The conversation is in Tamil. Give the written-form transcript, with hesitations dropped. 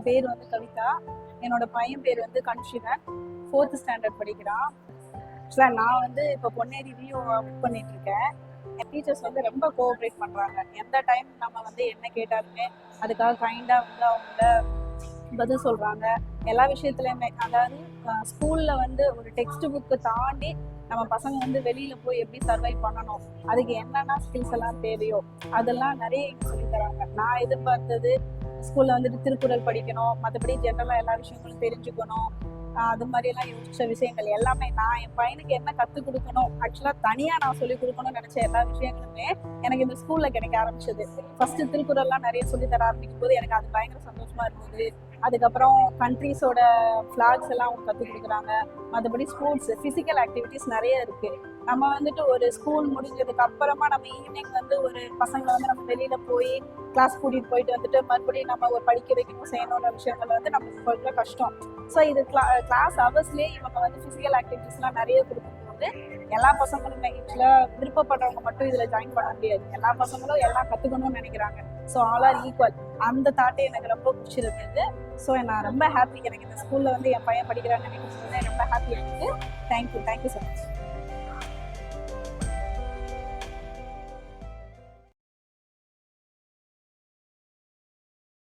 என் பேர் வந்து கவிதா. என்னோட பையன் பேர் வந்து கன்ஷிகன். 4th ஸ்டாண்டர்ட் படிக்கிறான். ஆக்சுவலாக நான் வந்து இப்போ பொன்னேரி வியூ ஒர்க் பண்ணிட்டு இருக்கேன். என் டீச்சர்ஸ் வந்து ரொம்ப கோஆப்ரேட் பண்ணுறாங்க. எந்த டைம் நம்ம வந்து என்ன கேட்டாலுமே அதுக்காக கைண்டாக வந்து அவங்கள பதில் சொல்கிறாங்க. எல்லா விஷயத்துலையுமே, அதாவது ஸ்கூலில் வந்து ஒரு டெக்ஸ்ட் புக்கு தாண்டி நம்ம பசங்க வந்து வெளியில் போய் எப்படி சர்வை பண்ணணும், அதுக்கு என்னென்ன ஸ்கில்ஸ் எல்லாம் தேவையோ அதெல்லாம் நிறைய சொல்லித் தராங்க. நான் எதிர்பார்த்தது ஸ்கூலில் வந்துட்டு திருக்குறள் படிக்கணும், மற்றபடி ஜென்ரலாக எல்லா விஷயங்களும் தெரிஞ்சுக்கணும், அது மாதிரியெல்லாம் யோசிச்ச விஷயங்கள் எல்லாமே நான் என் பையனுக்கு என்ன கற்றுக் கொடுக்கணும், ஆக்சுவலாக தனியாக நான் சொல்லிக் கொடுக்கணும்னு நினச்ச எல்லா விஷயங்களுமே எனக்கு இந்த ஸ்கூலில் கிடைக்க ஆரம்பிச்சது. ஃபஸ்ட்டு திருக்குறள்லாம் நிறைய சொல்லித் தர ஆரம்பிக்கும் போது எனக்கு அது பயங்கர சந்தோஷமாக இருந்தது. அதுக்கப்புறம் கண்ட்ரீஸோட ஃப்ளாக்ஸ் எல்லாம் அவங்க கற்றுக் கொடுக்குறாங்க. மற்றபடி ஸ்போர்ட்ஸ், ஃபிசிக்கல் ஆக்டிவிட்டிஸ் நிறைய இருக்குது. நம்ம வந்துட்டு ஒரு ஸ்கூல் முடிஞ்சதுக்கு அப்புறமா நம்ம ஈவினிங் வந்து ஒரு பசங்களை வந்து நம்ம வெளியில் போய் கிளாஸ் கூட்டிகிட்டு போயிட்டு வந்துட்டு மறுபடியும் நம்ம ஒரு படிக்க வைக்கணும் செய்யணுன்ற விஷயங்கள் வந்து நமக்கு கொஞ்சம் கஷ்டம். ஸோ இது கிளாஸ் ஹவர்ஸ்லேயே இவங்க வந்து ஃபிசிக்கல் ஆக்டிவிட்டிஸ்லாம் நிறைய கொடுக்கும்போது எல்லா பசங்களுமே ஆக்சுவலாக விருப்பப்படுறவங்க மட்டும் இதில் ஜாயின் பண்ண முடியாது. எல்லா பசங்களும் எல்லாம் கற்றுக்கணும்னு நினைக்கிறாங்க. So all are equal. அந்த தாட்டே எனக்கு ரொம்ப பிடிச்சிருந்தது. ஸோ நான் ரொம்ப ஹாப்பி. எனக்கு இந்த ஸ்கூலில் வந்து என் பையன் படிக்கிறான்னு நினைக்கும் போது ரொம்ப ஹாப்பியாக இருக்குது. Thank you so much.